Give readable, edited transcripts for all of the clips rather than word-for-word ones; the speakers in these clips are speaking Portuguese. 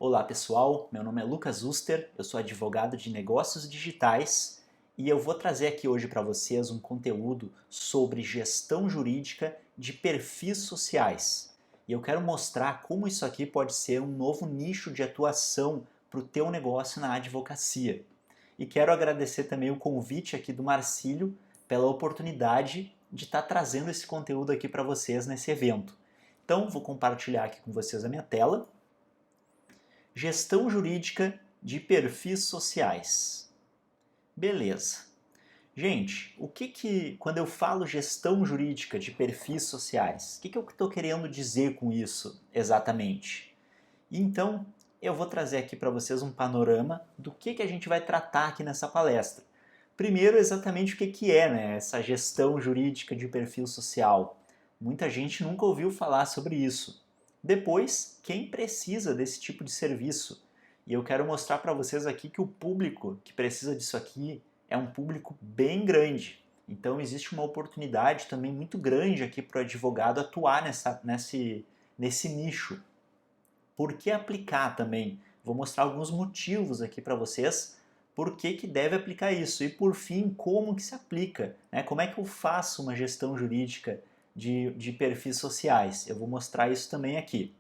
Olá pessoal, meu nome é Lucas Uster, eu sou advogado de negócios digitais e eu vou trazer aqui hoje para vocês um conteúdo sobre gestão jurídica de perfis sociais. E eu quero mostrar como isso aqui pode ser um novo nicho de atuação para o teu negócio na advocacia. E quero agradecer também o convite aqui do Marcílio pela oportunidade de estar trazendo esse conteúdo aqui para vocês nesse evento. Então, vou compartilhar aqui com vocês a minha tela. Gestão jurídica de perfis sociais. Beleza. Gente, quando eu falo gestão jurídica de perfis sociais, o que eu estou querendo dizer com isso exatamente? Então, eu vou trazer aqui para vocês um panorama do que a gente vai tratar aqui nessa palestra. Primeiro, exatamente o que é, né, essa gestão jurídica de perfil social. Muita gente nunca ouviu falar sobre isso. Depois, quem precisa desse tipo de serviço? E eu quero mostrar para vocês aqui que o público que precisa disso aqui é um público bem grande. Então existe uma oportunidade também muito grande aqui para o advogado atuar nesse nicho. Por que aplicar também? Vou mostrar alguns motivos aqui para vocês por que deve aplicar isso. E por fim, como que se aplica? Né? Como é que eu faço uma gestão jurídica de perfis sociais? Eu vou mostrar isso também aqui.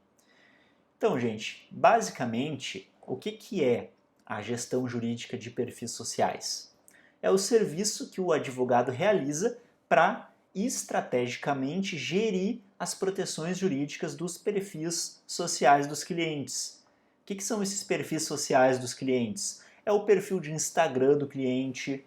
Então, gente, basicamente, o que é a gestão jurídica de perfis sociais? É o serviço que o advogado realiza para estrategicamente gerir as proteções jurídicas dos perfis sociais dos clientes. O que são esses perfis sociais dos clientes? É o perfil de Instagram do cliente,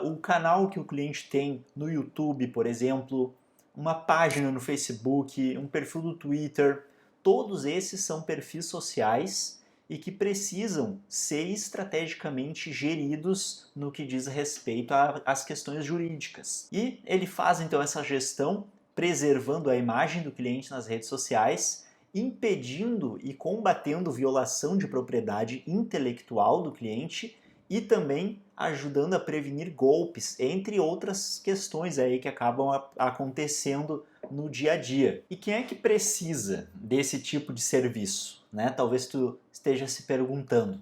o canal que o cliente tem no YouTube, por exemplo, uma página no Facebook, um perfil do Twitter. Todos esses são perfis sociais e que precisam ser estrategicamente geridos no que diz respeito às questões jurídicas. E ele faz então essa gestão preservando a imagem do cliente nas redes sociais, impedindo e combatendo violação de propriedade intelectual do cliente e também ajudando a prevenir golpes, entre outras questões aí que acabam acontecendo no dia a dia. E quem é que precisa desse tipo de serviço? Né? Talvez tu esteja se perguntando.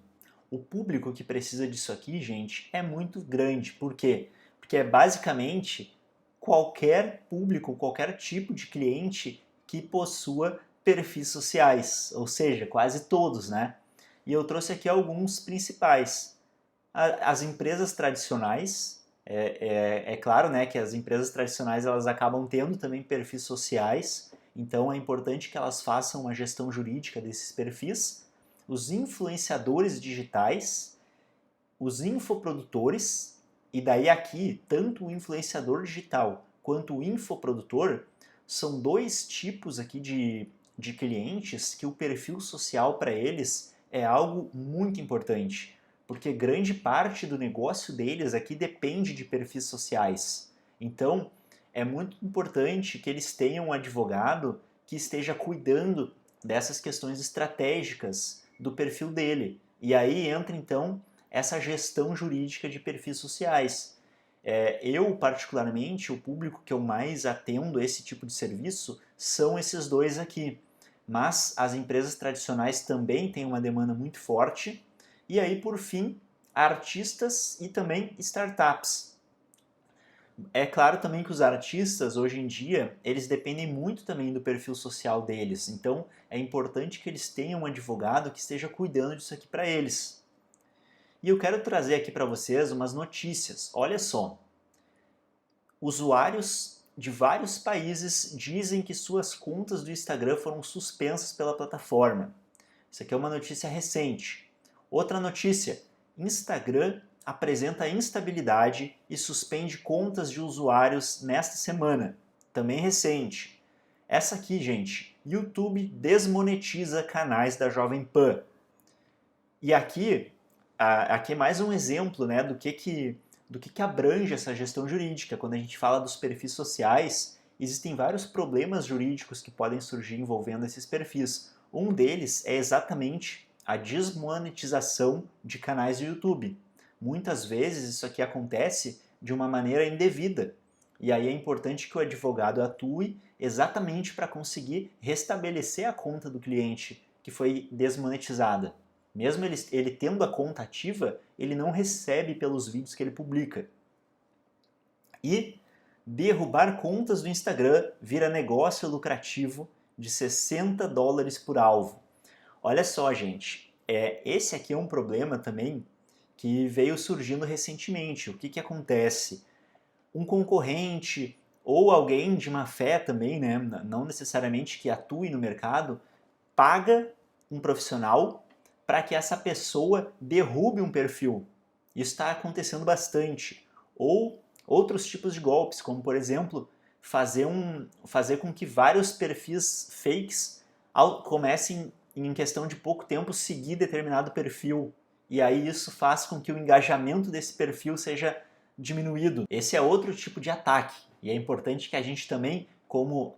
O público que precisa disso aqui, gente, é muito grande. Por quê? Porque é basicamente qualquer público, qualquer tipo de cliente que possua perfis sociais, ou seja, quase todos, né? E eu trouxe aqui alguns principais. As empresas tradicionais, é claro, né, que as empresas tradicionais elas acabam tendo também perfis sociais, então é importante que elas façam uma gestão jurídica desses perfis. Os influenciadores digitais, os infoprodutores, e daí aqui, tanto o influenciador digital quanto o infoprodutor são dois tipos aqui de clientes que o perfil social para eles é algo muito importante, porque grande parte do negócio deles aqui depende de perfis sociais. Então, é muito importante que eles tenham um advogado que esteja cuidando dessas questões estratégicas do perfil dele. E aí entra então essa gestão jurídica de perfis sociais. Eu, particularmente, o público que eu mais atendo esse tipo de serviço são esses dois aqui. Mas as empresas tradicionais também têm uma demanda muito forte. E aí, por fim, artistas e também startups. É claro também que os artistas, hoje em dia, eles dependem muito também do perfil social deles. Então, é importante que eles tenham um advogado que esteja cuidando disso aqui para eles. E eu quero trazer aqui para vocês umas notícias. Olha só. Usuários de vários países dizem que suas contas do Instagram foram suspensas pela plataforma. Isso aqui é uma notícia recente. Outra notícia. Instagram apresenta instabilidade e suspende contas de usuários nesta semana. Também recente. Essa aqui, gente. YouTube desmonetiza canais da Jovem Pan. E aqui é mais um exemplo, né, do que abrange essa gestão jurídica. Quando a gente fala dos perfis sociais, existem vários problemas jurídicos que podem surgir envolvendo esses perfis. Um deles é exatamente a desmonetização de canais do YouTube. Muitas vezes isso aqui acontece de uma maneira indevida. E aí é importante que o advogado atue exatamente para conseguir restabelecer a conta do cliente que foi desmonetizada. Mesmo ele tendo a conta ativa, ele não recebe pelos vídeos que ele publica. E derrubar contas do Instagram vira negócio lucrativo de $60 por alvo. Olha só, gente, esse aqui é um problema também que veio surgindo recentemente. O que acontece? Um concorrente ou alguém de má fé também, né, não necessariamente que atue no mercado, paga um profissional para que essa pessoa derrube um perfil. Isso está acontecendo bastante. Ou outros tipos de golpes, como por exemplo, fazer com que vários perfis fakes comecem em questão de pouco tempo seguir determinado perfil. E aí isso faz com que o engajamento desse perfil seja diminuído. Esse é outro tipo de ataque. E é importante que a gente também, como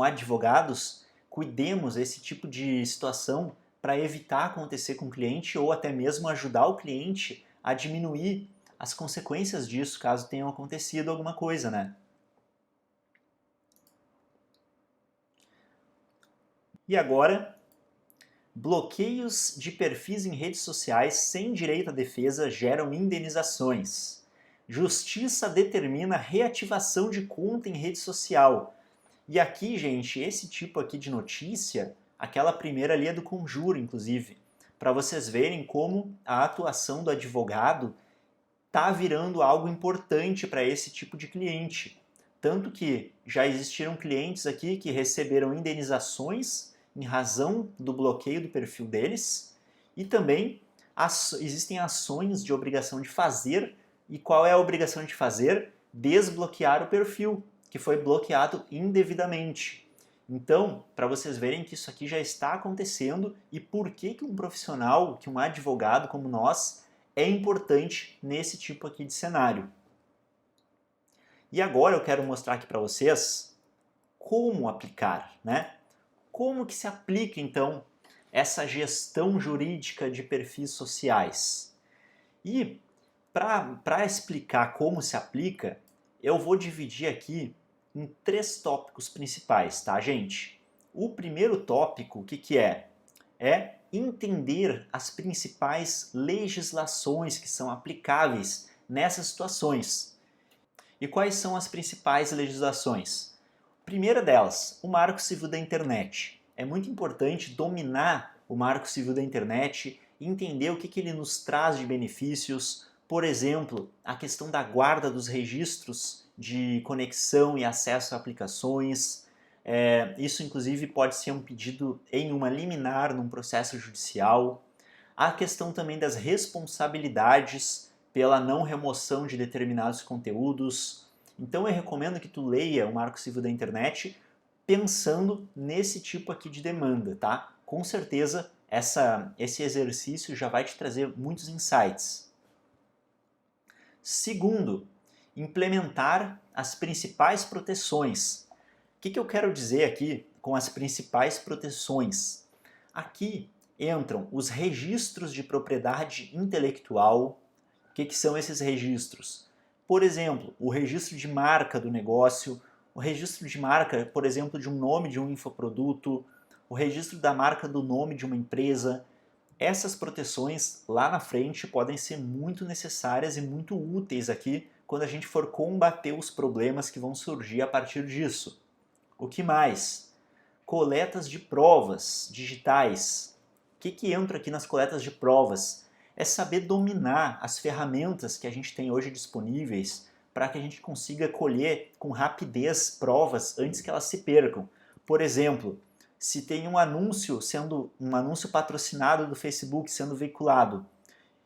advogados, cuidemos desse tipo de situação para evitar acontecer com o cliente ou até mesmo ajudar o cliente a diminuir as consequências disso, caso tenha acontecido alguma coisa, né? E agora, bloqueios de perfis em redes sociais sem direito à defesa geram indenizações. Justiça determina reativação de conta em rede social. E aqui, gente, esse tipo aqui de notícia, aquela primeira ali é do Conjuro, inclusive, para vocês verem como a atuação do advogado está virando algo importante para esse tipo de cliente. Tanto que já existiram clientes aqui que receberam indenizações em razão do bloqueio do perfil deles e também existem ações de obrigação de fazer. E qual é a obrigação de fazer? Desbloquear o perfil, que foi bloqueado indevidamente. Então, para vocês verem que isso aqui já está acontecendo e por que um profissional, que um advogado como nós, é importante nesse tipo aqui de cenário. E agora eu quero mostrar aqui para vocês como aplicar, né? Como que se aplica, então, essa gestão jurídica de perfis sociais? E para explicar como se aplica, eu vou dividir aqui em 3 tópicos principais, tá, gente? O primeiro tópico, o que é? É entender as principais legislações que são aplicáveis nessas situações. E quais são as principais legislações? Primeira delas, o Marco Civil da Internet. É muito importante dominar o Marco Civil da Internet e entender o que ele nos traz de benefícios. Por exemplo, a questão da guarda dos registros de conexão e acesso a aplicações. Isso, inclusive, pode ser um pedido em uma liminar num processo judicial. A questão também das responsabilidades pela não remoção de determinados conteúdos. Então eu recomendo que tu leia o Marco Civil da Internet pensando nesse tipo aqui de demanda, tá? Com certeza esse exercício já vai te trazer muitos insights. Segundo, implementar as principais proteções. O que eu quero dizer aqui com as principais proteções? Aqui entram os registros de propriedade intelectual. O que são esses registros? Por exemplo, o registro de marca do negócio, o registro de marca, por exemplo, de um nome de um infoproduto, o registro da marca do nome de uma empresa. Essas proteções lá na frente podem ser muito necessárias e muito úteis aqui quando a gente for combater os problemas que vão surgir a partir disso. O que mais? Coletas de provas digitais. O que entra aqui nas coletas de provas? É saber dominar as ferramentas que a gente tem hoje disponíveis para que a gente consiga colher com rapidez provas antes que elas se percam. Por exemplo, se tem um anúncio patrocinado do Facebook sendo veiculado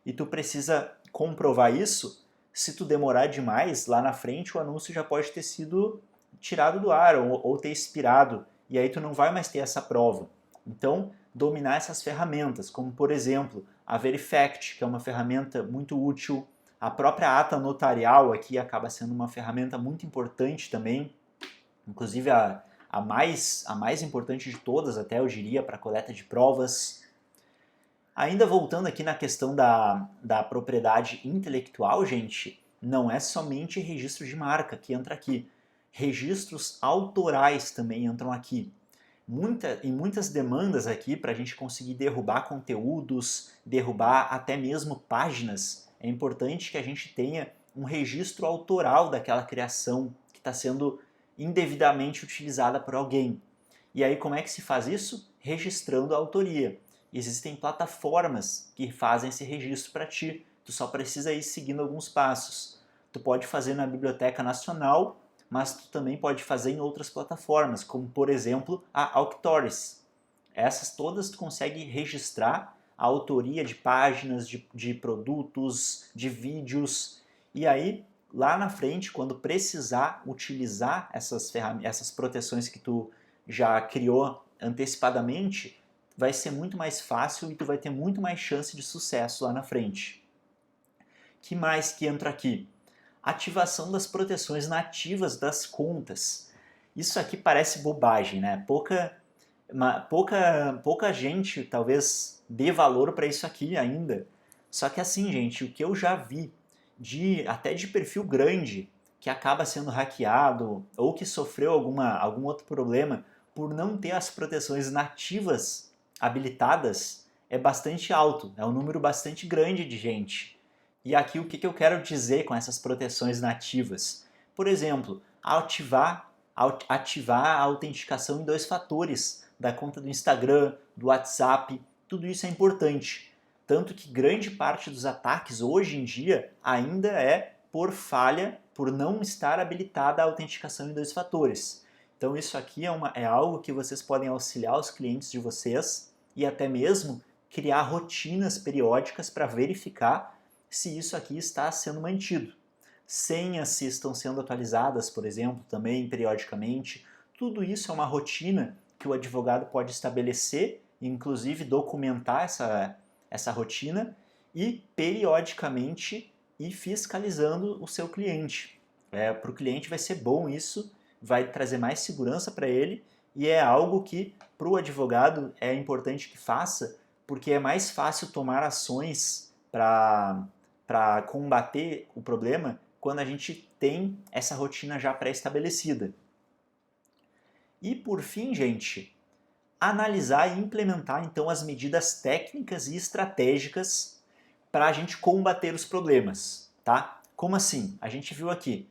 e tu precisa comprovar isso, se tu demorar demais, lá na frente o anúncio já pode ter sido tirado do ar ou ter expirado, e aí tu não vai mais ter essa prova. Então, dominar essas ferramentas, como por exemplo, a Verifact, que é uma ferramenta muito útil, a própria ata notarial aqui acaba sendo uma ferramenta muito importante também, inclusive a mais importante de todas até, eu diria, para coleta de provas. Ainda voltando aqui na questão da propriedade intelectual, gente, não é somente registro de marca que entra aqui. Registros autorais também entram aqui. Em muitas demandas aqui, para a gente conseguir derrubar conteúdos, derrubar até mesmo páginas, é importante que a gente tenha um registro autoral daquela criação que está sendo indevidamente utilizada por alguém. E aí como é que se faz isso? Registrando a autoria. Existem plataformas que fazem esse registro para ti. Tu só precisa ir seguindo alguns passos. Tu pode fazer na Biblioteca Nacional, mas tu também pode fazer em outras plataformas, como por exemplo a Auctoris. Essas todas tu consegue registrar a autoria de páginas, de produtos, de vídeos, e aí lá na frente, quando precisar utilizar essas proteções que tu já criou antecipadamente, vai ser muito mais fácil e tu vai ter muito mais chance de sucesso lá na frente. Que mais que entra aqui? Ativação das proteções nativas das contas. Isso aqui parece bobagem, né? Pouca gente talvez dê valor para isso aqui ainda. Só que assim, gente, o que eu já vi até de perfil grande que acaba sendo hackeado ou que sofreu algum outro problema por não ter as proteções nativas habilitadas é bastante alto, é um número bastante grande de gente. E aqui o que eu quero dizer com essas proteções nativas? Por exemplo, ativar a autenticação em 2 fatores da conta do Instagram, do WhatsApp, tudo isso é importante. Tanto que grande parte dos ataques hoje em dia ainda é por falha, por não estar habilitada a autenticação em 2 fatores. Então isso aqui é algo que vocês podem auxiliar os clientes de vocês e até mesmo criar rotinas periódicas para verificar se isso aqui está sendo mantido. Senhas se estão sendo atualizadas, por exemplo, também periodicamente. Tudo isso é uma rotina que o advogado pode estabelecer, inclusive documentar essa rotina e periodicamente ir fiscalizando o seu cliente. Para o cliente vai ser bom isso, vai trazer mais segurança para ele e é algo que para o advogado é importante que faça, porque é mais fácil tomar ações para combater o problema quando a gente tem essa rotina já pré-estabelecida. E por fim, gente, analisar e implementar então as medidas técnicas e estratégicas para a gente combater os problemas, tá? Como assim? A gente viu aqui.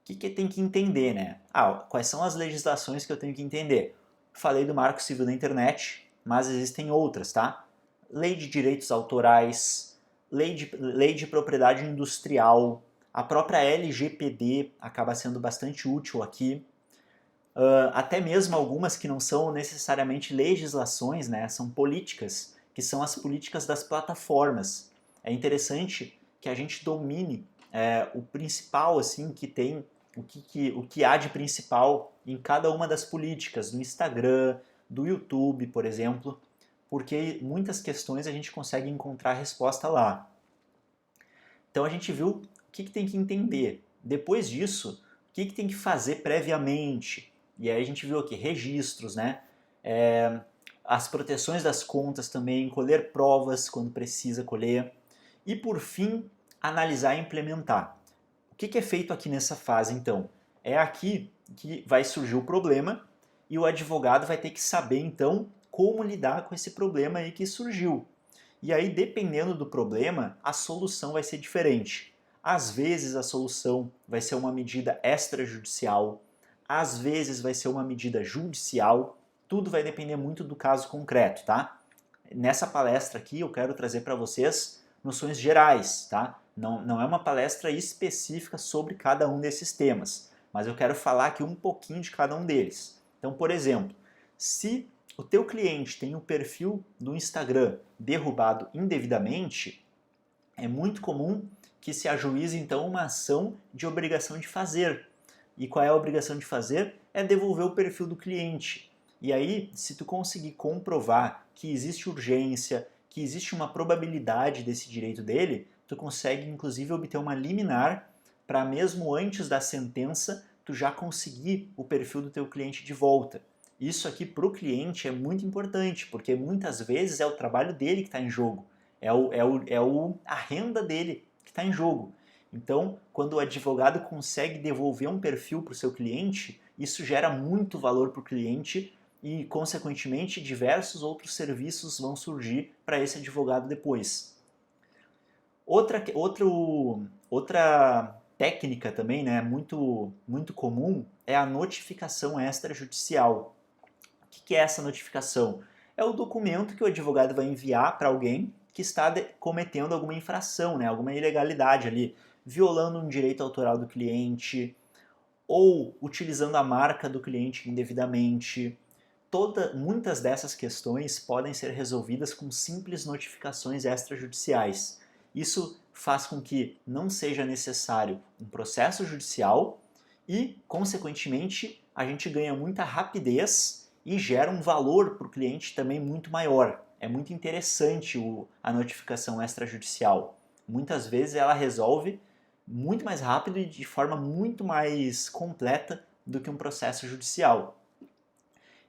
O que tem que entender, né? Quais são as legislações que eu tenho que entender? Falei do Marco Civil da Internet, mas existem outras, tá? Lei de direitos autorais, lei de propriedade industrial, a própria LGPD acaba sendo bastante útil aqui. Até mesmo algumas que não são necessariamente legislações, né? São políticas, que são as políticas das plataformas. É interessante que a gente domine o principal, assim, que tem, o que há de principal em cada uma das políticas, do Instagram, do YouTube, por exemplo, porque muitas questões a gente consegue encontrar resposta lá. Então a gente viu o que tem que entender. Depois disso, o que tem que fazer previamente. E aí a gente viu aqui registros, né? As proteções das contas também, colher provas quando precisa colher. E por fim, analisar e implementar. O que é feito aqui nessa fase então? É aqui que vai surgir o problema e o advogado vai ter que saber então como lidar com esse problema aí que surgiu. E aí, dependendo do problema, a solução vai ser diferente. Às vezes a solução vai ser uma medida extrajudicial, às vezes vai ser uma medida judicial, tudo vai depender muito do caso concreto, tá? Nessa palestra aqui eu quero trazer para vocês noções gerais, tá? Não é uma palestra específica sobre cada um desses temas, mas eu quero falar aqui um pouquinho de cada um deles. Então, por exemplo, se o teu cliente tem o perfil do Instagram derrubado indevidamente, é muito comum que se ajuize então uma ação de obrigação de fazer. E qual é a obrigação de fazer? É devolver o perfil do cliente. E aí, se tu conseguir comprovar que existe urgência, que existe uma probabilidade desse direito dele, tu consegue inclusive obter uma liminar para mesmo antes da sentença tu já conseguir o perfil do teu cliente de volta. Isso aqui para o cliente é muito importante, porque muitas vezes é o trabalho dele que está em jogo, a renda dele que está em jogo. Então, quando o advogado consegue devolver um perfil para o seu cliente, isso gera muito valor para o cliente e, consequentemente, diversos outros serviços vão surgir para esse advogado depois. Outra técnica também, né, muito comum, é a notificação extrajudicial. O que é essa notificação? É o documento que o advogado vai enviar para alguém que está cometendo alguma infração, né, alguma ilegalidade ali, violando um direito autoral do cliente ou utilizando a marca do cliente indevidamente. Muitas dessas questões podem ser resolvidas com simples notificações extrajudiciais. Isso faz com que não seja necessário um processo judicial e, consequentemente, a gente ganha muita rapidez e gera um valor para o cliente também muito maior. É muito interessante a notificação extrajudicial. Muitas vezes ela resolve muito mais rápido e de forma muito mais completa do que um processo judicial.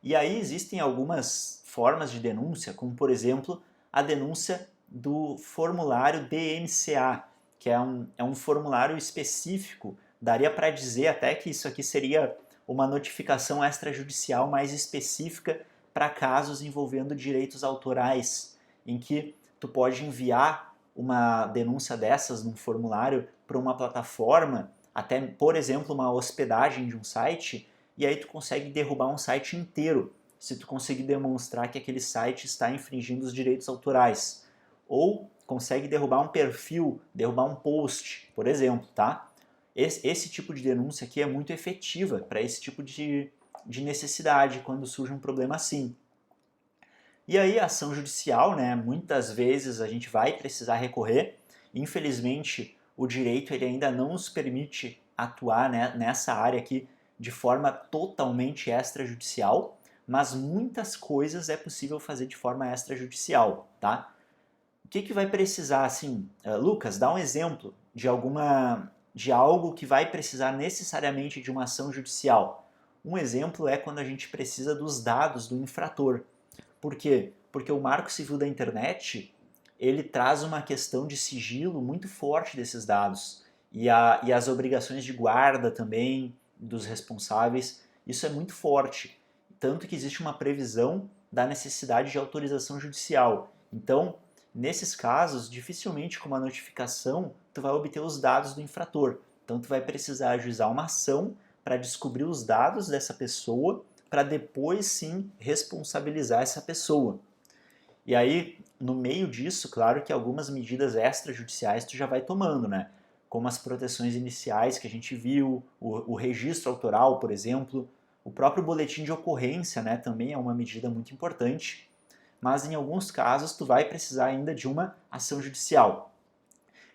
E aí existem algumas formas de denúncia, como por exemplo a denúncia do formulário DMCA, que é um formulário específico. Daria para dizer até que isso aqui seria uma notificação extrajudicial mais específica para casos envolvendo direitos autorais, em que tu pode enviar uma denúncia dessas num formulário para uma plataforma, até por exemplo uma hospedagem de um site, e aí tu consegue derrubar um site inteiro, se tu conseguir demonstrar que aquele site está infringindo os direitos autorais. Ou consegue derrubar um perfil, derrubar um post, por exemplo, tá? Esse tipo de denúncia aqui é muito efetiva para esse tipo de necessidade, quando surge um problema assim. E aí a ação judicial, né, muitas vezes a gente vai precisar recorrer. Infelizmente, o direito ele ainda não nos permite atuar, né, nessa área aqui de forma totalmente extrajudicial, mas muitas coisas é possível fazer de forma extrajudicial, tá? O que vai precisar, assim, Lucas, dá um exemplo de algo que vai precisar necessariamente de uma ação judicial. Um exemplo é quando a gente precisa dos dados do infrator. Por quê? Porque o Marco Civil da Internet, ele traz uma questão de sigilo muito forte desses dados. E as obrigações de guarda também dos responsáveis, isso é muito forte. Tanto que existe uma previsão da necessidade de autorização judicial. Então, nesses casos, dificilmente com uma notificação, tu vai obter os dados do infrator. Então, tu vai precisar ajuizar uma ação para descobrir os dados dessa pessoa, para depois sim responsabilizar essa pessoa. E aí, no meio disso, claro que algumas medidas extrajudiciais tu já vai tomando, né? Como as proteções iniciais que a gente viu, o registro autoral, por exemplo, o próprio boletim de ocorrência, né, também é uma medida muito importante, mas em alguns casos tu vai precisar ainda de uma ação judicial.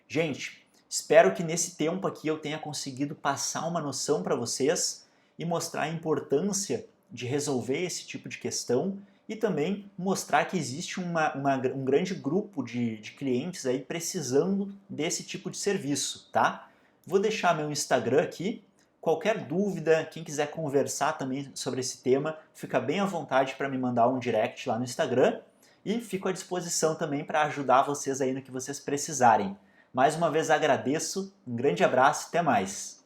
Gente, espero que nesse tempo aqui eu tenha conseguido passar uma noção para vocês e mostrar a importância de resolver esse tipo de questão e também mostrar que existe um grande grupo de clientes aí precisando desse tipo de serviço, tá? Vou deixar meu Instagram aqui. Qualquer dúvida, quem quiser conversar também sobre esse tema, fica bem à vontade para me mandar um direct lá no Instagram e fico à disposição também para ajudar vocês aí no que vocês precisarem. Mais uma vez agradeço, um grande abraço e até mais!